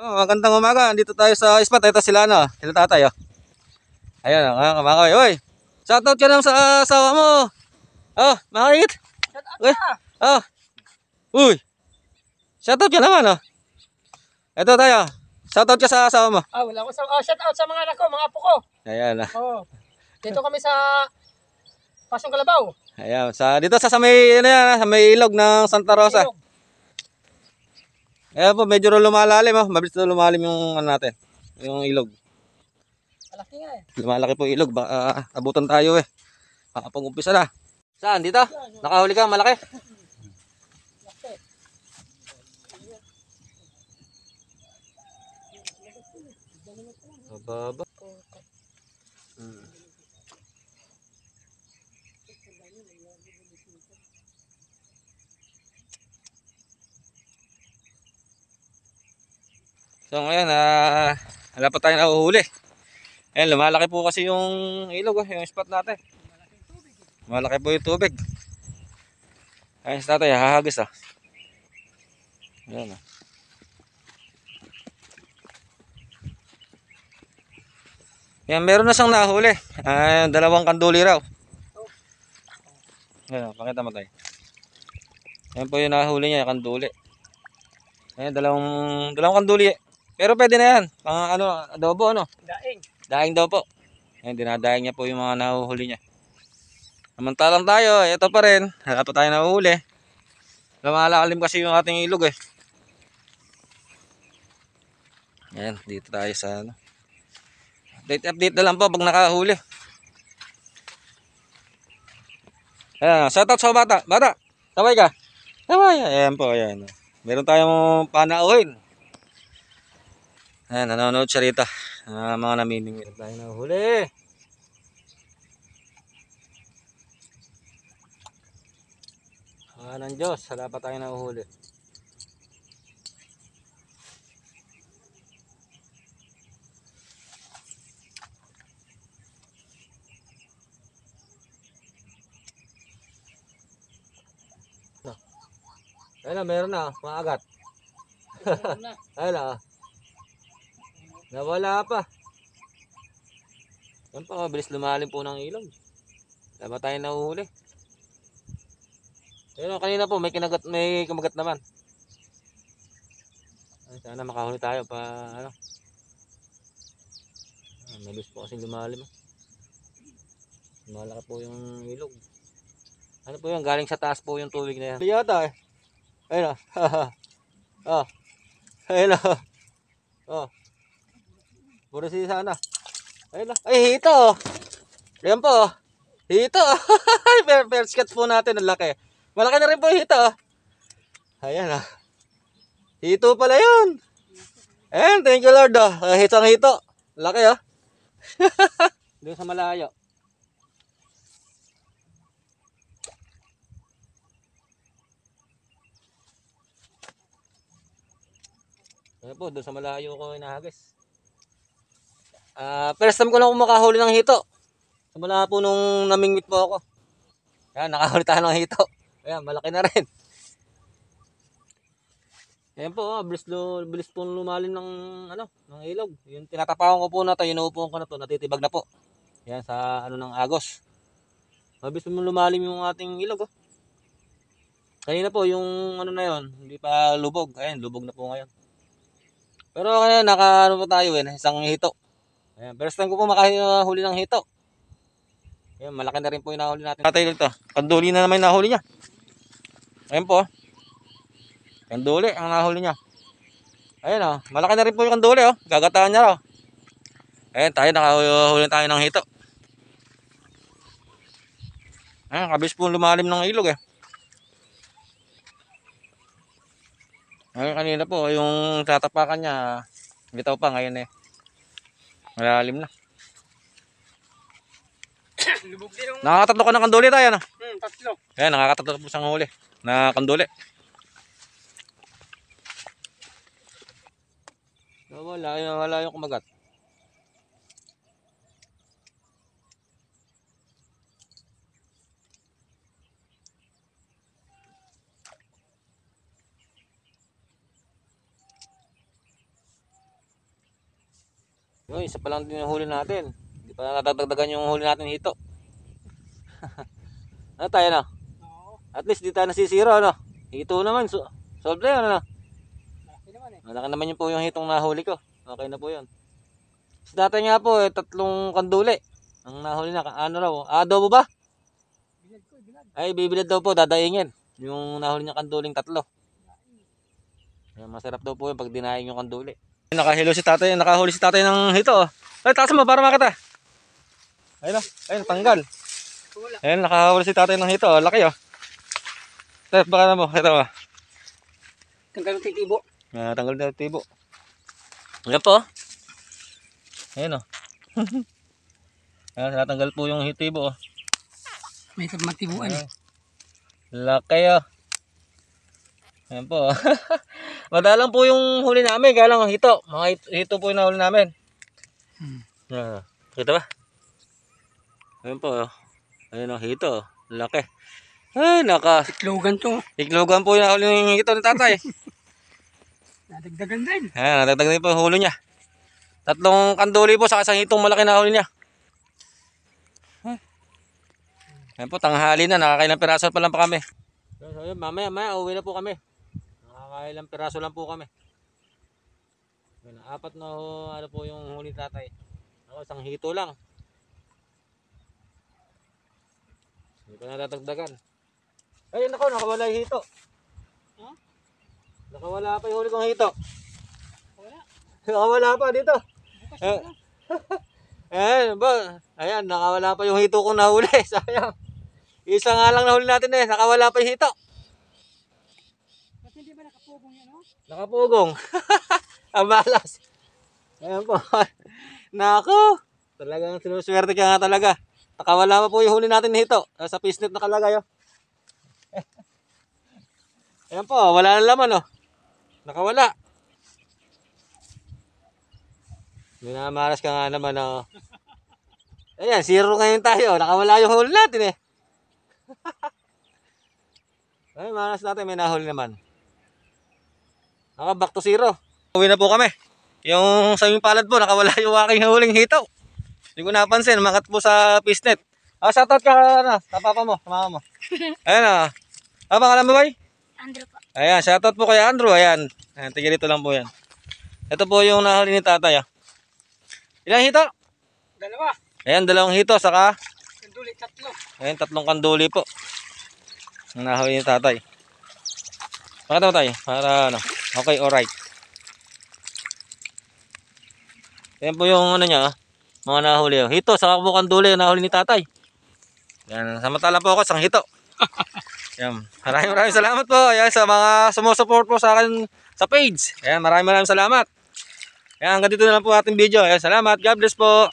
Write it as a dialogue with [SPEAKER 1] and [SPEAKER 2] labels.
[SPEAKER 1] Oh, magandang umaga. Dito tayo sa spot. Ito sila ano, sila tatay oh. Ayun, mga kamakay. Oy. Shoutout ka lang sa asawa mo. Oh, makikit. Okay. Oh. Uy. Shoutout ka naman oh. Ito tayo. Shoutout ka sa asawa mo.
[SPEAKER 2] Wala ko sa shout out sa mga anak ko, mga apo ko.
[SPEAKER 1] Ayan ah.
[SPEAKER 2] Dito kami sa Pasong Kalabaw.
[SPEAKER 1] Ayan, dito sa may ano yan, sa may ilog ng Santa Rosa.
[SPEAKER 2] Ilog.
[SPEAKER 1] Ayan po, medyo lumalalim oh. Mabilis na lumalim yung ano natin. Yung ilog.
[SPEAKER 2] Malaki nga eh.
[SPEAKER 1] Lumalaki po yung ilog. Baka abutan tayo eh. Pag-umpisa na. Saan? Dito? Nakahuli ka? Malaki? Mababa. So ngayon, wala pa tayo nahuhuli. Ayan, lumalaki po kasi yung ilog, yung spot natin. Malaki po yung tubig. Ayun sa tatay, hahagis ah. Ayan ah. Yan, meron na siyang nahuli. Dalawang kanduli raw. Ayan, pakita mo tayo. Ayan po yung nahuli niya, kanduli. Ayan, dalawang kanduli. Pero pwede na yan. Pang ano, adobo ano?
[SPEAKER 2] Daing.
[SPEAKER 1] Daing daw po. Ayan, dinadaing niya po yung mga nahuhuli niya. Samantalang tayo, ito pa rin. Wala pa tayo nahuhuli. Lumalalim kasi yung ating ilog eh. Ayan, dito tayo sa ano. Update na lang po pag nakahuli. Ayan, shoutout sa bata. Bata, sabay ka. Sabay. Ayan po, ayan. Meron tayong panauhin. Ayan, nanonood siya rito. Mga namimingwit tayo nahuli. Ng Diyos, wala pa tayo nahuhuli. Ayun na, meron na, maagat. Ayun na. Nawala pa. Yan pa, bilis lumalim po ng ilog. Wala pa tayo nahuhuli. Ayun, kanina po, may kumagat naman. Ay, sana makahuli tayo pa, ano. May bilis po kasi lumalim. Malaki po yung ilog. Ano po yun, galing sa taas po yung tubig na yan. Yata eh. Ayun o. Oh. Ayun o. Oh. Puro si sana. Ayun o. Ay, hito o. Ayan po o. Hito o. First cut po natin. Ang laki. Malaki na rin po hito o. Ayan o. Hito pala yun. Ayan, thank you Lord o. Hitang hito. Laki o. Doon sa malayo. Ayan po, doon sa malayo ko inahagis. First time ko lang makahuli ng hito. Simula po nung namingwit po ako. Ayan, nakahuli tayo ng hito. Ayan, malaki na rin. Ayan po, bilis po lumalim ng, ng ilog. Yung tinatapakan ko po na ito, inuupuan ko na ito, natitibag na po. Ayan, sa ng agos. Mabilis po lumalim yung ating ilog. Kanina po, yung na yun, hindi pa lubog. Ayan, lubog na po ngayon. Pero kaya po tayo isang hito. Ayan, first time ko po makahuli ng hito. Ayan, malaki na rin po yung nahuli natin. Tatay dito, kanduli na naman yung nahuli niya. Ayan po. Kanduli ang nahuli niya. Ayan o, malaki na rin po yung kanduli o. Gagataan niya o. Ayan, nakahuli tayo ng hito. Ayan, kabis po lumalim ng ilog eh. Ayan, kanina po, yung tatapakan niya, bitaw pa ngayon eh. Malalim na. Nakakatatlo ka ng kanduli tayo, no?
[SPEAKER 2] Tatlo.
[SPEAKER 1] Ayan, nakakatatlo po siyang huli na kanduli. Wala yung kumagat. Uy, isa pa lang din yung huli natin. Hindi pa natadagdagan yung huli natin hito. Ano tayo na?
[SPEAKER 2] Oo.
[SPEAKER 1] At least di tayo nasisira, ano? Hito naman, solve na yun, ano?
[SPEAKER 2] Malaki naman eh.
[SPEAKER 1] Malaki naman yun po yung hitong nahuli ko. Okay na po yun. Si tatay nga po, 3 kanduli. Ang nahuli na, ano raw, adobo ba?
[SPEAKER 2] Bilad.
[SPEAKER 1] Ay, bibilad daw po, dadaingin. Yung nahuli niya kanduling 3. Ayan, masarap daw po yun pag dinaing yung kanduli. Nakahuli si tatay ng hito, oh. Ay, taas mo para makita. Ayun, oh. Ayun, tanggal.
[SPEAKER 2] Wala.
[SPEAKER 1] Ayun, nakahuli si tatay ng hito, oh. Laki, oh. Tep, baka na mo, ito mo.
[SPEAKER 2] Tanggal ng titibo.
[SPEAKER 1] Tanggal na yung tibo. Ayan po, oh. Ayun, oh. Ayan, natanggal po yung hitibo, oh.
[SPEAKER 2] May matibuan.
[SPEAKER 1] Ayan. Laki, oh. Ayan po, oh. Madalang po yung huli namin, kaya lang hito. Mga hito po yung nahuli namin. Kita ba? Ayan po, oh. Ayan, oh, hito, oh. Laki. Ay,
[SPEAKER 2] Tiklogan to.
[SPEAKER 1] iklugan po yung nahuli ng hito ni tatay.
[SPEAKER 2] Nadagdagan din.
[SPEAKER 1] Ayan, nadagdag din po yung huli niya. 3 kanduli po, saka isang hitong malaki na huli niya. Ayan po, tanghali na, nakakailang piraso pa lang pa kami. So, yun, mamaya, uwi na po kami. Nakakailang piraso lang po kami. Yun, 4 na ano po yung huli tatay. Ako, isang hito lang. Hindi pa natatagdagan. Ayun ako, nakawala yung hito.
[SPEAKER 2] Huh?
[SPEAKER 1] Nakawala pa yung huli kong hito.
[SPEAKER 2] Wala.
[SPEAKER 1] Nakawala pa dito.
[SPEAKER 2] Bukas
[SPEAKER 1] Eh.
[SPEAKER 2] na.
[SPEAKER 1] Ayan, ba? Ayan, nakawala pa yung hito kong nahuli. Sayang. Isa nga lang nahuli natin eh. Nakawala pa yung hito.
[SPEAKER 2] Ba't hindi ba nakapugong yan, oh?
[SPEAKER 1] Nakapugong. Ang balas. Ayan po. Nako. Talagang sinuswerte ka nga talaga. Nakawala pa po yung huli natin hito. Sa fishnet nakalagay oh. Ayan po, wala na laman oh. Nakawala. Minamaras ka nga naman oh. Ayan, 0 ngayon tayo. Nakawala yung huli natin eh. Ay, maras natin may nahuli naman. Back to 0. Uwi na po kami. Yung sa yung palad po, nakawala yung aking huling hito. Hindi ko napansin, makat po sa fishnet. Shoutout ka na, sa papa mo, sa mama mo. Ayan ah. Ano pangalan mo ba?
[SPEAKER 2] Andrew po.
[SPEAKER 1] Ayan, shoutout po kay Andrew. Ayan. Ayan, tigil dito lang po yan. Ito po yung nahuli ni tatay ah. Ilang hito?
[SPEAKER 2] Dalawa.
[SPEAKER 1] Ayan, 2 hito, saka
[SPEAKER 2] Kanduli, 3.
[SPEAKER 1] ayan, 3 kanduli po. Ang nahuli ni tatay. Pakita mo tayo, para ano. Okay, alright. Ayan po yung ano niya, mga nahuli. Hito, saka po kanduli yung nahuli ni tatay. Yan, samantala po ako, isang hito. Yan, maraming salamat po. Ayan, sa mga sumusupport po sa akin sa page. Ayan, maraming salamat. Ayan, hanggang dito na lang po ating video. Ayan, salamat. God bless po.